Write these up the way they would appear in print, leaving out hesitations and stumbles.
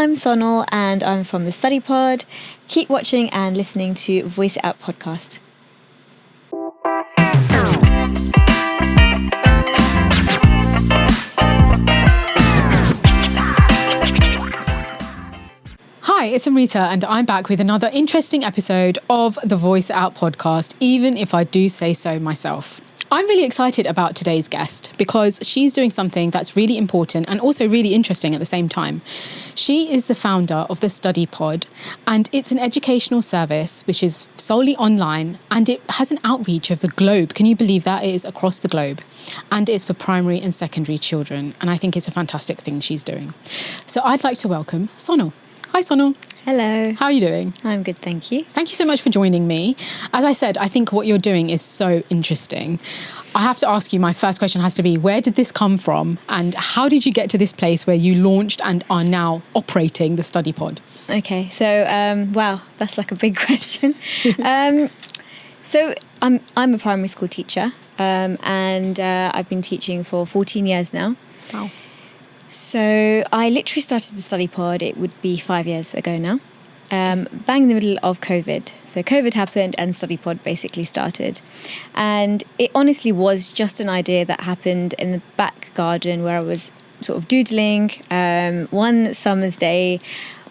I'm Sonal and I'm from the Study Pod. Keep watching and listening to Voice It Out podcast. Hi, it's Amrita and I'm back with another interesting episode of the Voice It Out podcast, even if I do say so myself. I'm really excited about today's guest because she's doing something that's really important and also really interesting at the same time. She is the founder of the Study Pod, and it's an educational service which is solely online and it has an outreach of the globe. Can you believe that? It is across the globe, and it's for primary and secondary children, and I think it's a fantastic thing she's doing. So I'd like to welcome Sonal. Hi, Sonal. Hello. How are you doing? I'm good, thank you. Thank you so much for joining me. As I said, I think what you're doing is so interesting. I have to ask you, my first question has to be, where did this come from? And how did you get to this place where you launched and are now operating the Study Pod? Okay, so, wow, that's like a big question. So I'm a primary school teacher and I've been teaching for 14 years now. Wow. So I literally started the Study Pod, it would be 5 years ago now, bang in the middle of COVID. So COVID happened and Study Pod basically started. And it honestly was just an idea that happened in the back garden where I was sort of doodling one summer's day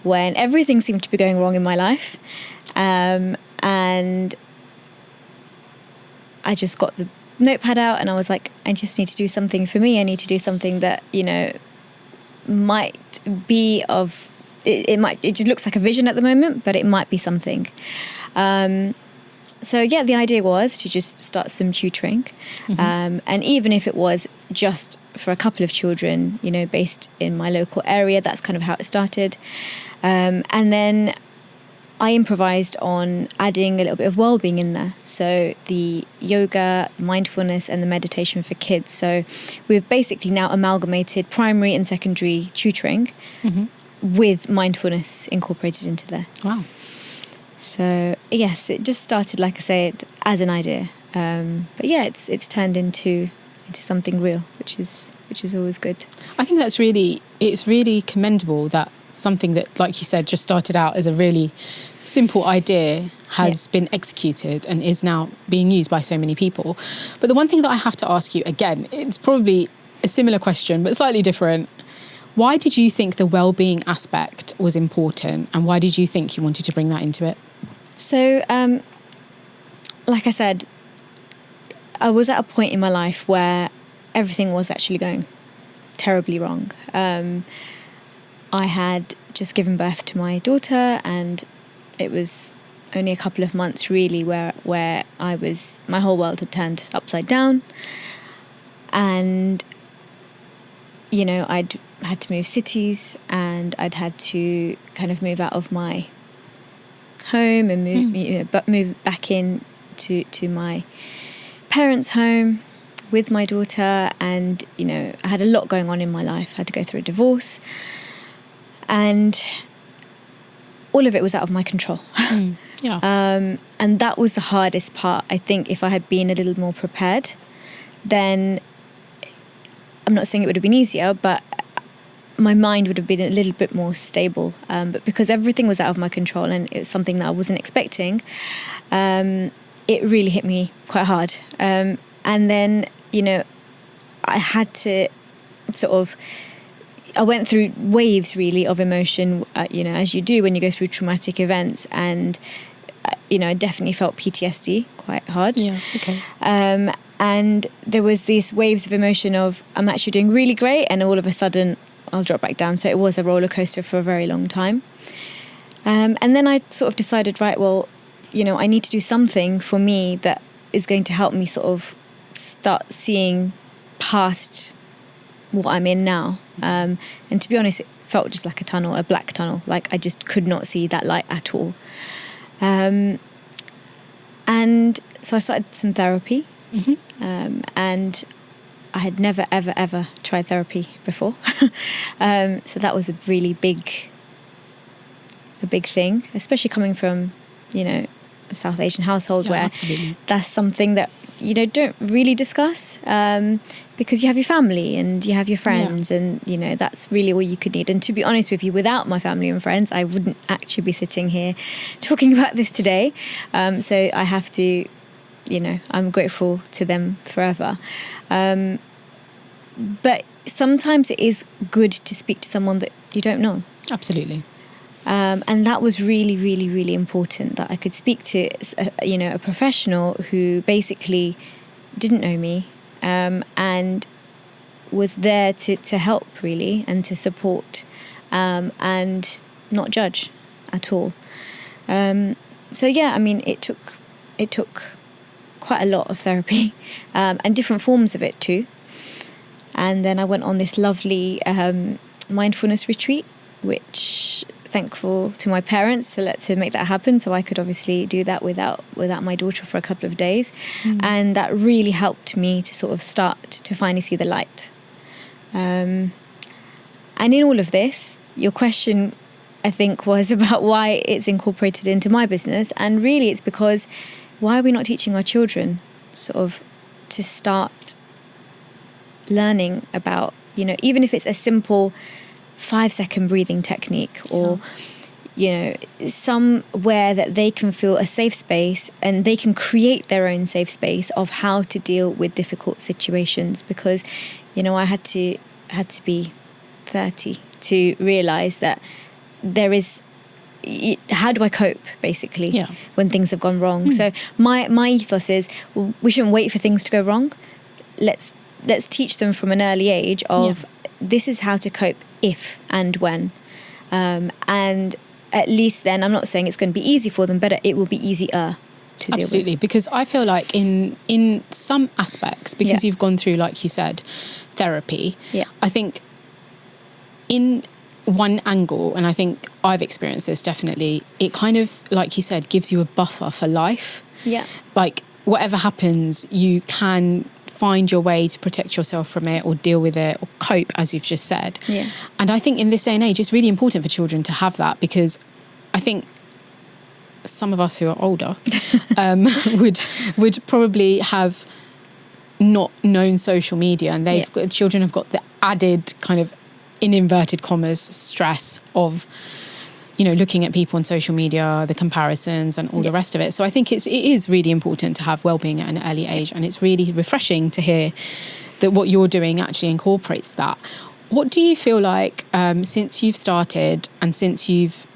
when everything seemed to be going wrong in my life. And I just got the notepad out and I was like, I just need to do something for me. I need to do something that, you know, might be of it just looks like a vision at the moment, but it might be something. So yeah, the idea was to just start some tutoring, and even if it was just for a couple of children, you know, based in my local area, that's kind of how it started. And then I improvised on adding a little bit of well-being in there. So the yoga, mindfulness and the meditation for kids. So we've basically now amalgamated primary and secondary tutoring with mindfulness incorporated into there. Wow. So yes, it just started, like I said, as an idea. But yeah, it's turned into something real, which is always good. I think it's really commendable that something that, like you said, just started out as a really simple idea has been executed and is now being used by so many people. But the one thing that I have to ask you, again, it's probably a similar question, but slightly different. Why did you think the well-being aspect was important, and why did you think you wanted to bring that into it? So, like I said, I was at a point in my life where everything was actually going terribly wrong. I had just given birth to my daughter, and it was only a couple of months really where my whole world had turned upside down. And, you know, I'd had to move cities and I'd had to kind of move out of my home and move back in to my parents' home with my daughter. And, you know, I had a lot going on in my life. I had to go through a divorce. And all of it was out of my control. And that was the hardest part. I think if I had been a little more prepared, then I'm not saying it would have been easier, but my mind would have been a little bit more stable. But because everything was out of my control and it was something that I wasn't expecting, it really hit me quite hard. And then, you know, I had to I went through waves really of emotion, you know, as you do when you go through traumatic events. And, you know, I definitely felt PTSD quite hard. Yeah, okay. And there was these waves of emotion of I'm actually doing really great and all of a sudden I'll drop back down. So it was a roller coaster for a very long time. And then I sort of decided, right, well, you know, I need to do something for me that is going to help me sort of start seeing past what I'm in now. And to be honest, it felt just like a black tunnel. Like I just could not see that light at all. And so I started some therapy. And I had never, ever, ever tried therapy before. So that was a really big thing, especially coming from, you know, a South Asian household where that's something that don't really discuss, because you have your family and you have your friends, and that's really all you could need. And to be honest with you, without my family and friends, I wouldn't actually be sitting here talking about this today. So I have to, I'm grateful to them forever. But sometimes it is good to speak to someone that you don't know. Absolutely. And that was really, really, really important, that I could speak to, a professional who basically didn't know me, and was there to help, really, and to support, and not judge at all. So yeah, I mean, it took quite a lot of therapy, and different forms of it too. And then I went on this lovely mindfulness retreat, which, thankful to my parents to make that happen, so I could obviously do that without my daughter for a couple of days. And that really helped me to sort of start to finally see the light. And in all of this, your question, I think, was about why it's incorporated into my business. And really it's because, why are we not teaching our children sort of to start learning about, even if it's a simple 5-second breathing technique, or somewhere that they can feel a safe space, and they can create their own safe space of how to deal with difficult situations. Because I had to be 30 to realize that there is, how do I cope, basically, when things have gone wrong. So my ethos is, well, we shouldn't wait for things to go wrong. Let's teach them from an early age of this is how to cope if and when, and at least then, I'm not saying it's going to be easy for them, but it will be easier to deal with. Absolutely, because I feel like in some aspects, because you've gone through, like you said, therapy, I think in one angle, and I think I've experienced this definitely, it kind of, like you said, gives you a buffer for life. Like whatever happens, you can find your way to protect yourself from it, or deal with it, or cope, as you've just said. And I think in this day and age, it's really important for children to have that, because I think some of us who are older would probably have not known social media, and children have got the added kind of, in inverted commas, stress of looking at people on social media, the comparisons and all the rest of it. So I think it is really important to have well-being at an early age, and it's really refreshing to hear that what you're doing actually incorporates that. What do you feel like, since you've started and since you've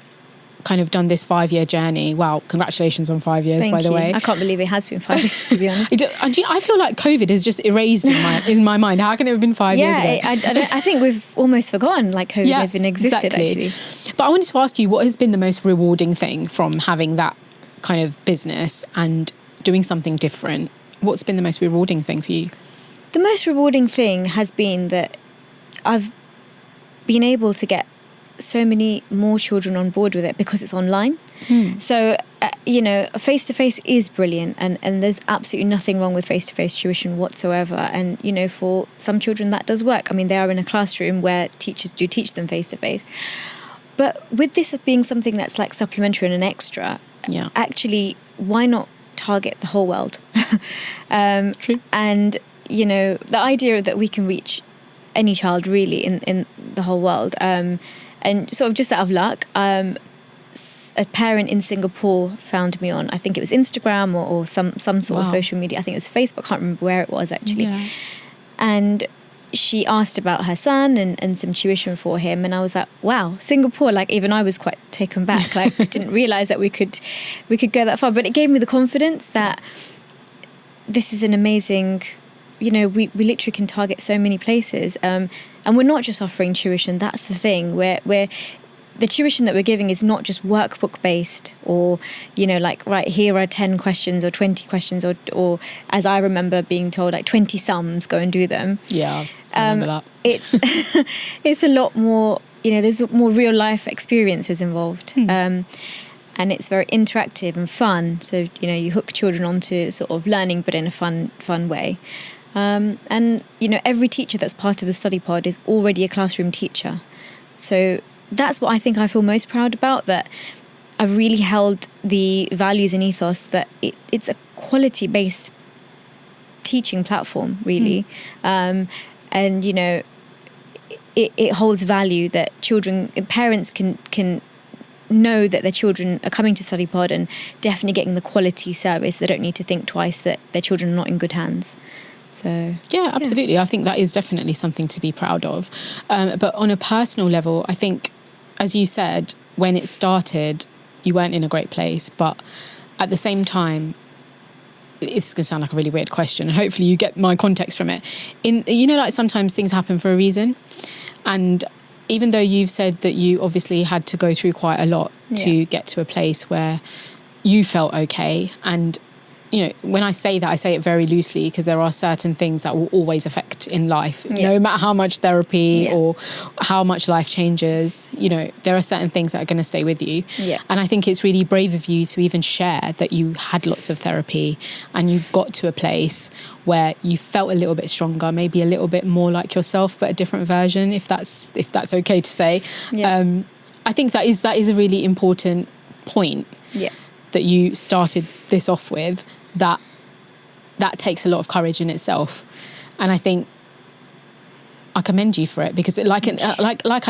kind of done this 5-year journey? Wow, congratulations on 5 years. Thank by the you. way. I can't believe it has been 5 years, to be honest. I feel like COVID has just erased in my mind. How can it have been 5 years ago? I think we've almost forgotten like COVID even existed, exactly. actually. But I wanted to ask you, what has been the most rewarding thing from having that kind of business and doing something different? What's been the most rewarding thing for you? The most rewarding thing has been that I've been able to get so many more children on board with it, because it's online. So face-to-face is brilliant, and there's absolutely nothing wrong with face-to-face tuition whatsoever. And for some children that does work. I mean, they are in a classroom where teachers do teach them face-to-face, but with this being something that's like supplementary and an extra, actually, why not target the whole world? True. And the idea that we can reach any child really in the whole world, and sort of just out of luck, a parent in Singapore found me on, I think it was Instagram or some sort of social media. I think it was Facebook. I can't remember where it was actually. And she asked about her son and some tuition for him, and I was like, wow, Singapore. Like, even I was quite taken back. Like, I didn't realize that we could go that far. But it gave me the confidence that this is an amazing, we literally can target so many places. And we're not just offering tuition. That's the thing. We're the tuition that we're giving is not just workbook based, or like, right, here are 10 questions or 20 questions, or as I remember being told, like 20 sums, go and do them. I remember that. It's a lot more, there's more real life experiences involved. And it's very interactive and fun. So, you hook children onto sort of learning, but in a fun way. And every teacher that's part of the study pod is already a classroom teacher. So that's what I think I feel most proud about, that I've really held the values and ethos that it's a quality-based teaching platform, really. And, you know, it holds value that parents can know that their children are coming to Study Pod and definitely getting the quality service. They don't need to think twice that their children are not in good hands. So yeah, absolutely. I think that is definitely something to be proud of. But on a personal level, I think, as you said, when it started, you weren't in a great place. But at the same time, it's going to sound like a really weird question, and hopefully you get my context from it. You know, like sometimes things happen for a reason. And even though you've said that you obviously had to go through quite a lot to get to a place where you felt okay, and you know, when I say that, I say it very loosely because there are certain things that will always affect in life, no matter how much therapy or how much life changes, you know, there are certain things that are going to stay with you. And I think it's really brave of you to even share that you had lots of therapy and you got to a place where you felt a little bit stronger, maybe a little bit more like yourself, but a different version, if that's okay to say. I think that is a really important point that you started this off with. That takes a lot of courage in itself, and I think I commend you for it, because like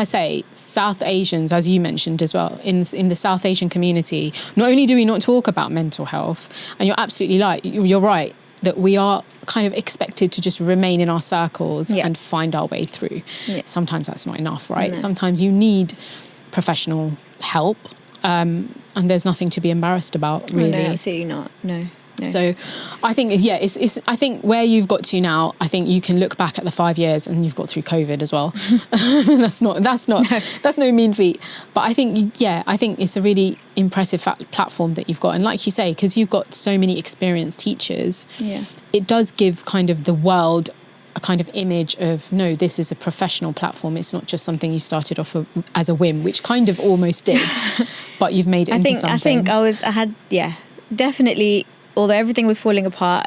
I say, South Asians, as you mentioned as well, in the South Asian community, not only do we not talk about mental health, and you're right that we are kind of expected to just remain in our circles and find our way through. Sometimes that's not enough, right? Sometimes you need professional help, and there's nothing to be embarrassed about, really. No, absolutely not. No. So I think, it's I think where you've got to now, I think you can look back at the 5 years, and you've got through COVID as well. That's no mean feat. But I think, I think it's a really impressive platform that you've got. And like you say, because you've got so many experienced teachers, it does give kind of the world a kind of image of, no, this is a professional platform. It's not just something you started off as a whim, which kind of almost did, but you've made it into something. I had definitely. Although everything was falling apart,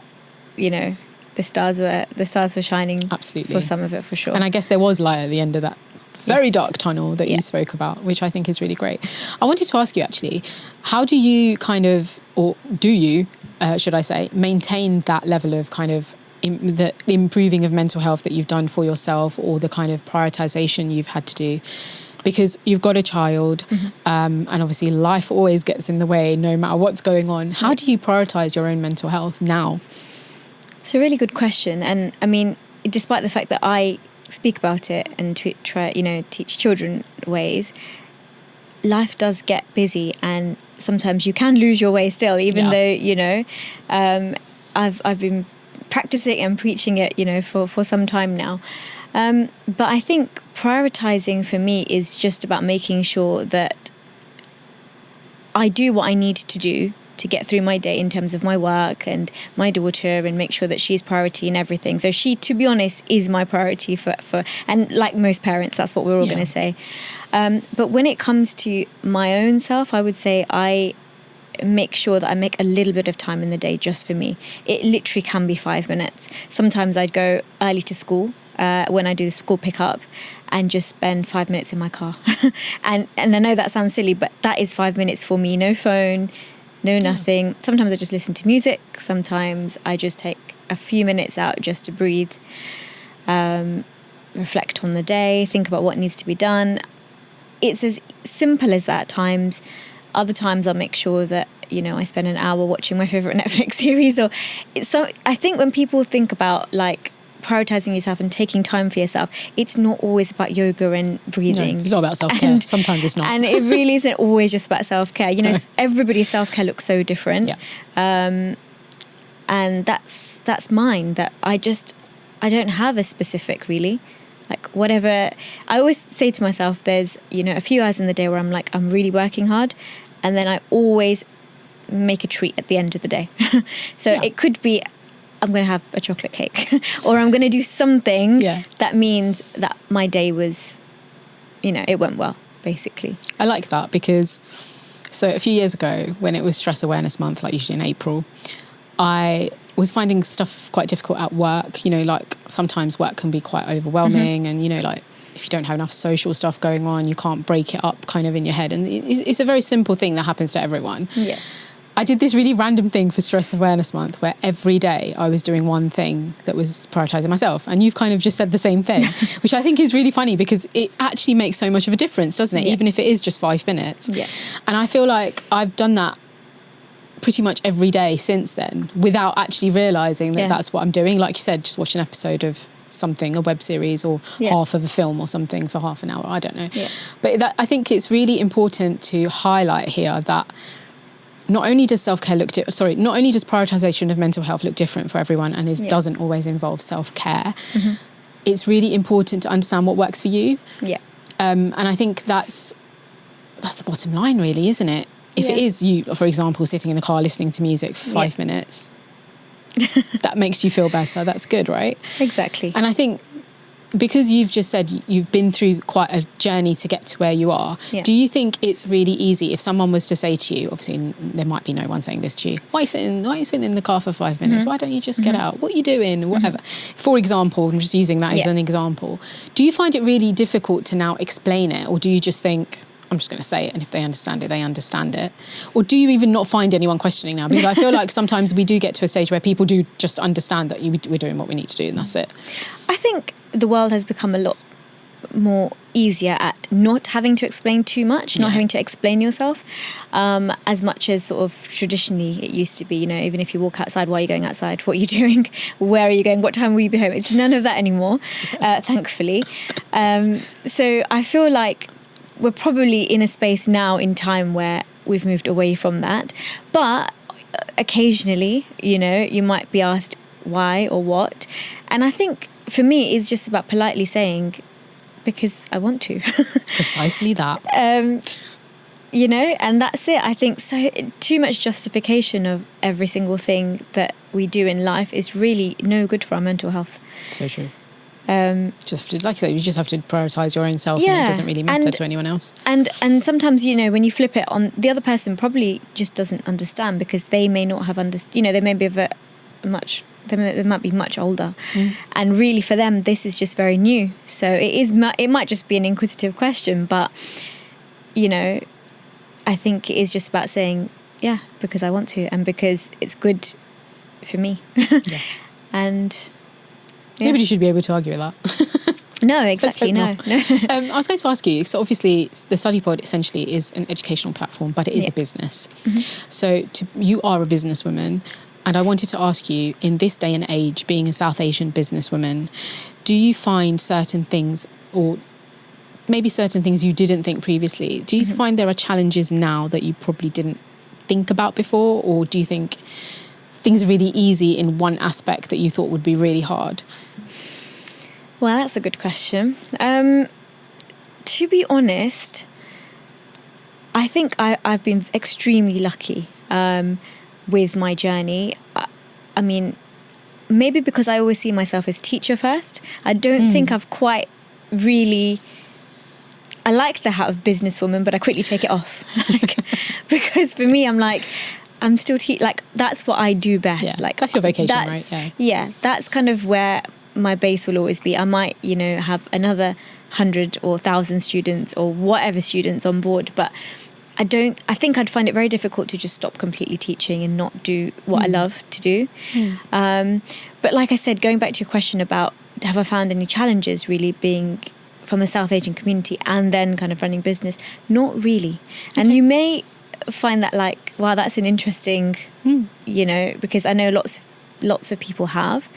you know, the stars were shining. Absolutely. For some of it, for sure. And I guess there was light at the end of that very dark tunnel that you spoke about, which I think is really great. I wanted to ask you, actually, how do you kind of, or do you, should I say, maintain that level of kind of the improving of mental health that you've done for yourself, or the kind of prioritization you've had to do? Because you've got a child, and obviously life always gets in the way no matter what's going on. How do you prioritise your own mental health now? It's a really good question. And I mean, despite the fact that I speak about it and try, you know, teach children ways, life does get busy, and sometimes you can lose your way still, even though, you know, I've been practicing and preaching it, you know, for some time now. But I think prioritizing for me is just about making sure that I do what I need to do to get through my day in terms of my work and my daughter, and make sure that she's priority in everything. So she, to be honest, is my priority for and like most parents, that's what we're all going to say. But when it comes to my own self, I would say I make sure that I make a little bit of time in the day just for me. It literally can be 5 minutes. Sometimes I'd go early to school when I do school pickup, and just spend 5 minutes in my car. and I know that sounds silly, but that is 5 minutes for me. No phone, no nothing. Sometimes I just listen to music. Sometimes I just take a few minutes out just to breathe, reflect on the day, think about what needs to be done. It's as simple as that at times. Other times I'll make sure that, you know, I spend an hour watching my favorite Netflix series. Or I think when people think about like prioritizing yourself and taking time for yourself, it's not always about yoga and breathing. No, it's not about self-care. Sometimes it's not. And it really isn't always just about self-care. You know, everybody's self-care looks so different. And that's mine, that I don't have a specific, really. Like whatever, I always say to myself, there's, you know, a few hours in the day where I'm like, I'm really working hard. And then I always make a treat at the end of the day. It could be, I'm going to have a chocolate cake or I'm going to do something that means that my day was, you know, it went well, basically. I like that, because so a few years ago when it was Stress Awareness Month, like usually in April, I was finding stuff quite difficult at work. You know, like sometimes work can be quite overwhelming, and, you know, like if you don't have enough social stuff going on, you can't break it up kind of in your head. And it's a very simple thing that happens to everyone. I did this really random thing for Stress Awareness Month where every day I was doing one thing that was prioritising myself. And you've kind of just said the same thing, which I think is really funny because it actually makes so much of a difference, doesn't it? Yeah. Even if it is just 5 minutes. Yeah. And I feel like I've done that pretty much every day since then without actually realising that that's what I'm doing. Like you said, just watch an episode of something, a web series or half of a film or something for half an hour. I don't know. Yeah. But I think it's really important to highlight here that not only does self-care not only does prioritisation of mental health look different for everyone and doesn't always involve self-care, it's really important to understand what works for you. Yeah. And I think that's the bottom line really, isn't it? If it is you, for example, sitting in the car listening to music for 5 minutes, that makes you feel better. That's good, right? Exactly. And I think because you've just said you've been through quite a journey to get to where you are, do you think it's really easy if someone was to say to you, obviously there might be no one saying this to you, why are you sitting in the car for 5 minutes? Why don't you just get out? What are you doing? Whatever. For example, I'm just using that as an example. Do you find it really difficult to now explain it, or do you just think, I'm just going to say it, and if they understand it, they understand it? Or do you even not find anyone questioning now? Because I feel like sometimes we do get to a stage where people do just understand that we're doing what we need to do and that's it. I think the world has become a lot more easier at not having to explain too much, not having to explain yourself, as much as sort of traditionally it used to be, you know, even if you walk outside, why are you going outside? What are you doing? Where are you going? What time will you be home? It's none of that anymore, thankfully. So I feel like we're probably in a space now in time where we've moved away from that. But occasionally, you know, you might be asked why or what. And I think for me, it's just about politely saying, because I want to. Precisely that. You know, and that's it. I think so. Too much justification of every single thing that we do in life is really no good for our mental health. So true. Just have to, like you said, you just have to prioritise your own self, and it doesn't really matter to anyone else. And sometimes, you know, when you flip it on, the other person probably just doesn't understand because they may not have understood. You know, they may be they might be much older, and really for them this is just very new. So it might just be an inquisitive question, but you know, I think it is just about saying, yeah, because I want to, and because it's good for me. And nobody should be able to argue with that. No, exactly. No. I was going to ask you, so obviously the Study Pod essentially is an educational platform, but it is a business. So you are a businesswoman, and I wanted to ask you, in this day and age, being a South Asian businesswoman, do you find certain things, or maybe certain things you didn't think previously, do you find there are challenges now that you probably didn't think about before, or do you think things are really easy in one aspect that you thought would be really hard? Well, that's a good question. To be honest, I think I've been extremely lucky with my journey. I mean, maybe because I always see myself as teacher first. I don't think I've quite really... I like the hat of businesswoman, but I quickly take it off. Because for me, I'm like, I'm still that's what I do best. Yeah, like that's your vocation, right? Yeah, that's kind of where my base will always be. I might, you know, have another 100 or 1,000 students or whatever students on board, but I think I'd find it very difficult to just stop completely teaching and not do what I love to do. But like I said, going back to your question about have I found any challenges really being from the South Asian community and then kind of running business, not really. And you may find that like, wow, that's an interesting, you know, because I know lots of people have,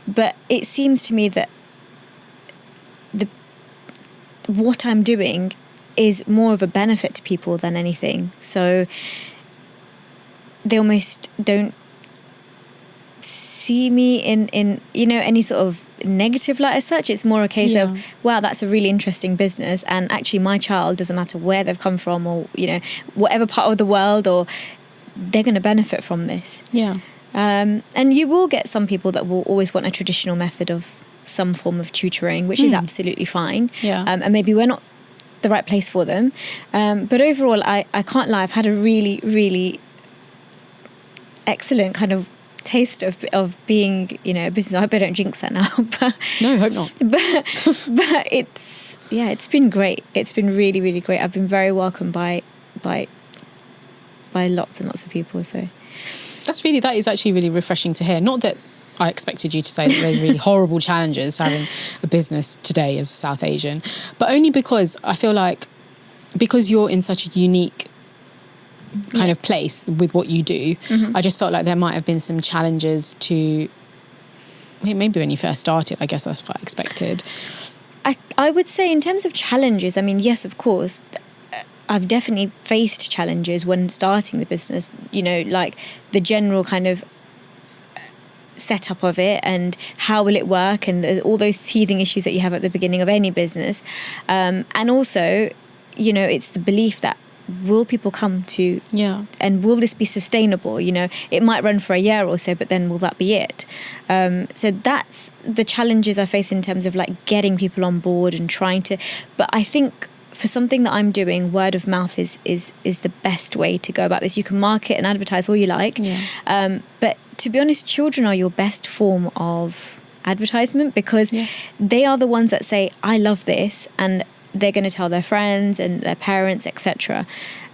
but it seems to me that what I'm doing is more of a benefit to people than anything. So they almost don't see me in you know, any sort of negative light as such. It's more a case of, wow, that's a really interesting business, and actually my child, doesn't matter where they've come from or, you know, whatever part of the world, or they're going to benefit from this. And you will get some people that will always want a traditional method of some form of tutoring, which is absolutely fine. And maybe we're not the right place for them, but overall I can't lie, I've had a really, really excellent kind of taste of being, you know, a business. I hope I don't jinx that now, but no, hope not. But it's been great. It's been really, really great. I've been very welcomed by by lots and lots of people. So that is actually really refreshing to hear. Not that I expected you to say that there's really horrible challenges to having a business today as a South Asian, but only because I feel like, because you're in such a unique kind of place with what you do, I just felt like there might have been some challenges to, maybe when you first started, I guess that's what I expected. I would say in terms of challenges, I mean, yes, of course, I've definitely faced challenges when starting the business, you know, like the general kind of setup of it and how will it work, and all those teething issues that you have at the beginning of any business. And also, you know, it's the belief that, will people come to, and will this be sustainable? You know, it might run for a year or so, but then will that be it? So that's the challenges I face in terms of like getting people on board and trying to, but I think for something that I'm doing, word of mouth is the best way to go about this. You can market and advertise all you like, but to be honest, children are your best form of advertisement, because they are the ones that say, I love this, and they're going to tell their friends and their parents, etc.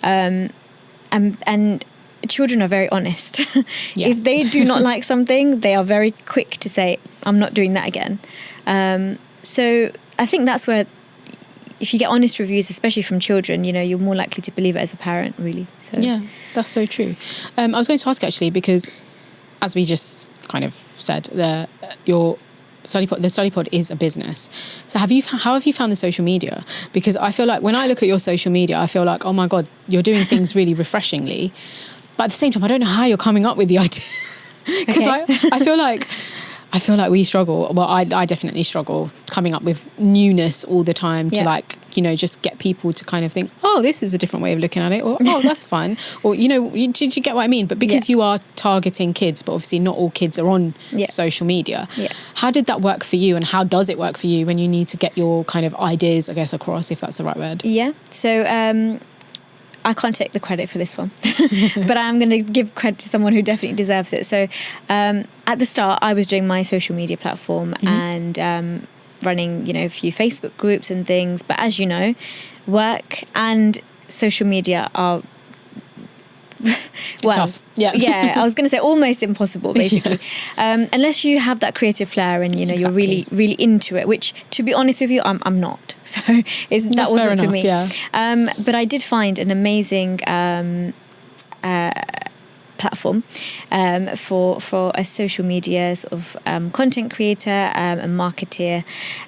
And children are very honest. If they do not like something, they are very quick to say, I'm not doing that again. So I think that's where, if you get honest reviews, especially from children, you know, you're more likely to believe it as a parent, really. So yeah, that's so true. I was going to ask actually, because as we just kind of said, the study pod is a business. So how have you found the social media? Because I feel like when I look at your social media, I feel like, oh my God, you're doing things really refreshingly. But at the same time, I don't know how you're coming up with the idea. Because I feel like we struggle. Well, I definitely struggle coming up with newness all the time to like, you know, just get people to kind of think, oh, this is a different way of looking at it, or oh, that's fun, or, you know, did you get what I mean? But because you are targeting kids, but obviously not all kids are on social media. How did that work for you, and how does it work for you when you need to get your kind of ideas, I guess, across, if that's the right word? So I can't take the credit for this one, but I'm going to give credit to someone who definitely deserves it. So at the start, I was doing my social media platform and running, you know, a few Facebook groups and things. But as you know, work and social media are tough. I was going to say almost impossible, basically, unless you have that creative flair and, you know, you're really, really into it, which, to be honest with you, I'm not. So that wasn't for me. But I did find an amazing platform for a social media sort of content creator and marketeer,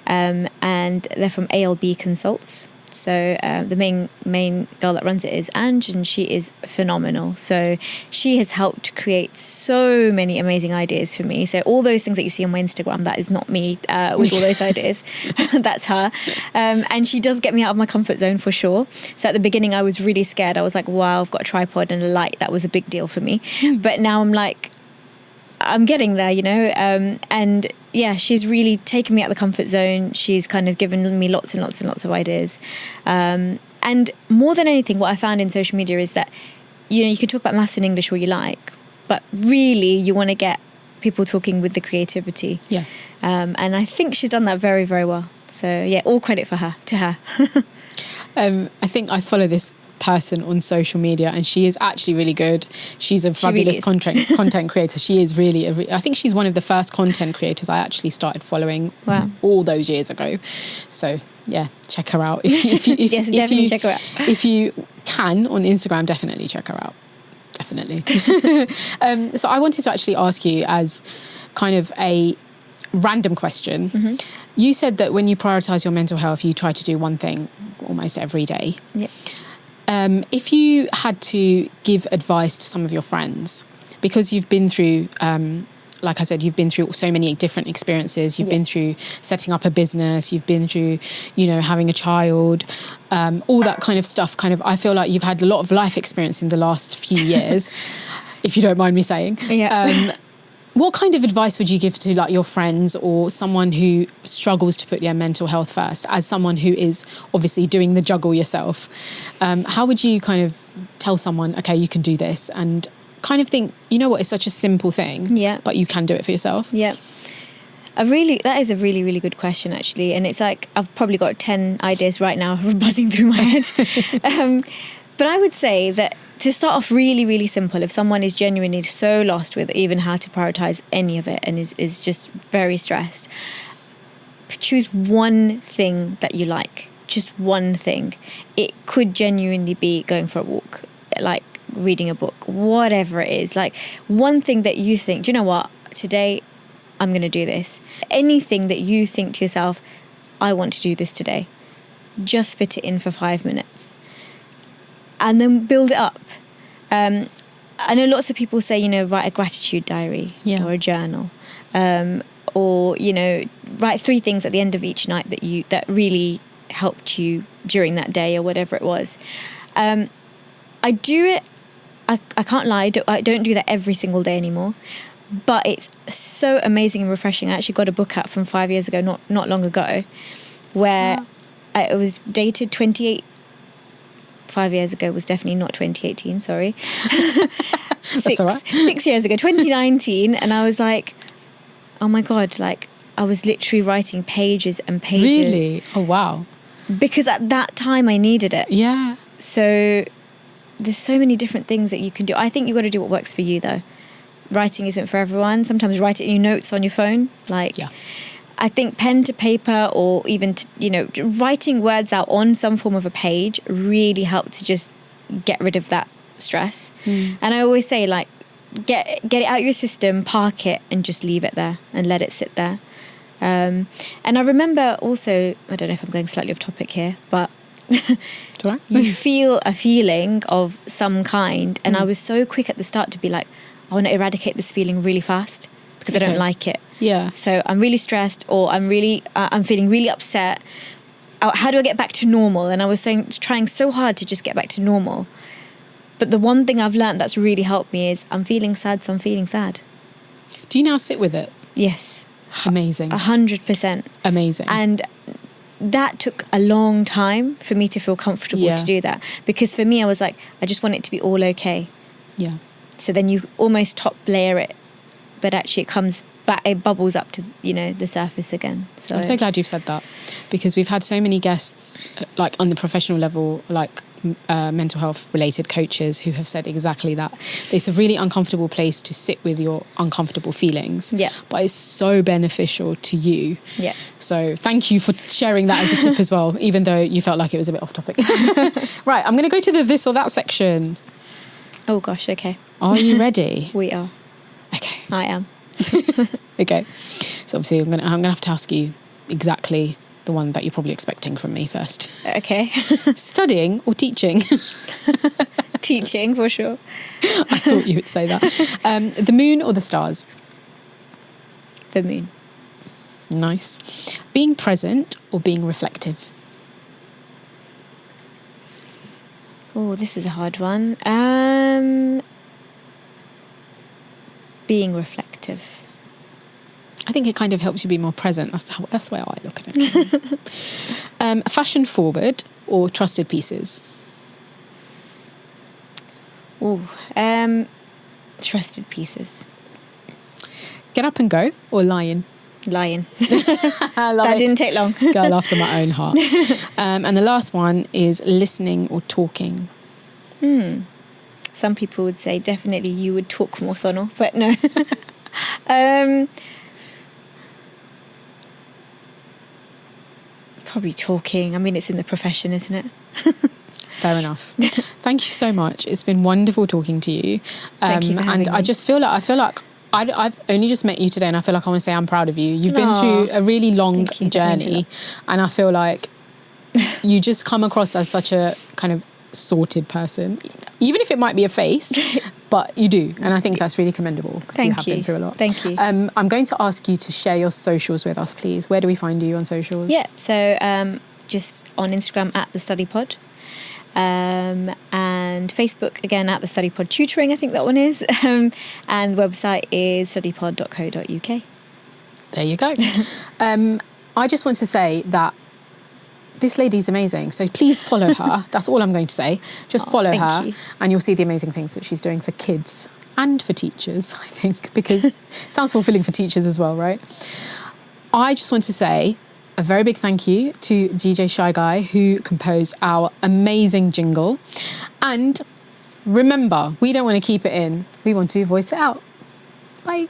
and they're from ALB Consults. So the main girl that runs it is Ange, and she is phenomenal. So she has helped create so many amazing ideas for me. So all those things that you see on my Instagram, that is not me with all those ideas. That's her. And she does get me out of my comfort zone for sure. So at the beginning, I was really scared. I was like, wow, I've got a tripod and a light. That was a big deal for me. But now I'm like, I'm getting there, you know, and yeah, she's really taken me out of the comfort zone. She's kind of given me lots and lots and lots of ideas. And more than anything, what I found in social media is that, you know, you can talk about maths and English all you like, but really you want to get people talking with the creativity. And I think she's done that very, very well. So yeah, all credit to her. I think I follow this person on social media, and she is actually really good. She's a fabulous content creator. She is really I think she's one of the first content creators I actually started following all those years ago. So yeah, check her out. Definitely check her out. If you can, on Instagram, definitely check her out. Definitely. So I wanted to actually ask you, as kind of a random question, you said that when you prioritize your mental health, you try to do one thing almost every day. If you had to give advice to some of your friends, because you've been through, like I said, you've been through so many different experiences. You've been through setting up a business. You've been through, you know, having a child, all that kind of stuff. Kind of, I feel like you've had a lot of life experience in the last few years, if you don't mind me saying. What kind of advice would you give to like your friends or someone who struggles to put their mental health first, as someone who is obviously doing the juggle yourself? How would you kind of tell someone, okay, you can do this, and kind of think, you know what, it's such a simple thing, but you can do it for yourself? That is a really, really good question, actually. And it's like, I've probably got 10 ideas right now buzzing through my head. But I would say that to start off really, really simple, if someone is genuinely so lost with even how to prioritize any of it and is just very stressed, choose one thing that you like. Just one thing. It could genuinely be going for a walk, like reading a book, whatever it is. Like one thing that you think, do you know what, today I'm going to do this. Anything that you think to yourself, I want to do this today. Just fit it in for 5 minutes. And then build it up. I know lots of people say, write a gratitude diary or a journal. Or, write 3 things at the end of each night that really helped you during that day or whatever it was. I do it, I can't lie, I don't do that every single day anymore, but it's so amazing and refreshing. I actually got a book out from 5 years ago, not long ago, where it was dated 5 years ago, was definitely not 2018, sorry. That's all right. 6 years ago, 2019, and I was like, oh my God, like I was literally writing pages and pages. Really? Oh, wow. Because at that time I needed it. Yeah. So there's so many different things that you can do. I think you've got to do what works for you, though. Writing isn't for everyone. Sometimes write it in your notes on your phone. I think pen to paper, or even writing words out on some form of a page really helped to just get rid of that stress. And I always say, like, get it out of your system, park it, and just leave it there and let it sit there. And I remember also, I don't know if I'm going slightly off topic here, but you feel a feeling of some kind, and I was so quick at the start to be like, I want to eradicate this feeling really fast because I don't like it. Yeah. So I'm really stressed, or I'm feeling really upset. How do I get back to normal? And I was trying so hard to just get back to normal. But the one thing I've learned that's really helped me is I'm feeling sad, so I'm feeling sad. Do you now sit with it? Yes. Amazing. 100%. Amazing. And that took a long time for me to feel comfortable to do that. Because for me, I was like, I just want it to be all okay. Yeah. So then you almost top layer it, but actually it comes back, it bubbles up to, the surface again. So I'm so glad you've said that, because we've had so many guests, like on the professional level, like mental health related coaches, who have said exactly that. It's a really uncomfortable place to sit with your uncomfortable feelings, but it's so beneficial to you. So thank you for sharing that as a tip as well, even though you felt like it was a bit off topic. Right, I'm going to go to the this or that section. Oh gosh, okay. Are you ready? We are. Okay. I am. Okay, so obviously I'm gonna have to ask you exactly the one that you're probably expecting from me first. Okay. Studying or teaching? Teaching, for sure. I thought you would say that. The moon or the stars? The moon. Nice. Being present or being reflective? Oh, this is a hard one. Being reflective. I think it kind of helps you be more present. That's the way I look at it. Fashion forward or trusted pieces? Oh, trusted pieces. Get up and go or lion? Lion. That didn't take long. Girl after my own heart. And the last one is listening or talking. Some people would say definitely you would talk more, Sonal, but no. Probably talking. I mean, it's in the profession, isn't it? Fair enough. Thank you so much. It's been wonderful talking to you. Thank you for having me. I just feel like I've only just met you today, and I feel like I want to say I'm proud of you. You've been through a really long journey, and I feel like you just come across as such a kind of sorted person, even if it might be a face, but you do, and I think that's really commendable, because you have been through a lot. Thank you. I'm going to ask you to share your socials with us, please. Where do we find you on socials? Yeah, so just on Instagram at the Study Pod, and Facebook again at the Study Pod Tutoring, I think that one is, and website is studypod.co.uk. There you go. I just want to say that this lady's amazing, so please follow her. That's all I'm going to say. Just follow her, and you'll see the amazing things that she's doing for kids and for teachers, I think, because it sounds fulfilling for teachers as well, right? I just want to say a very big thank you to DJ Shy Guy, who composed our amazing jingle. And Remember, we don't want to keep it in. We want to voice it out. Bye.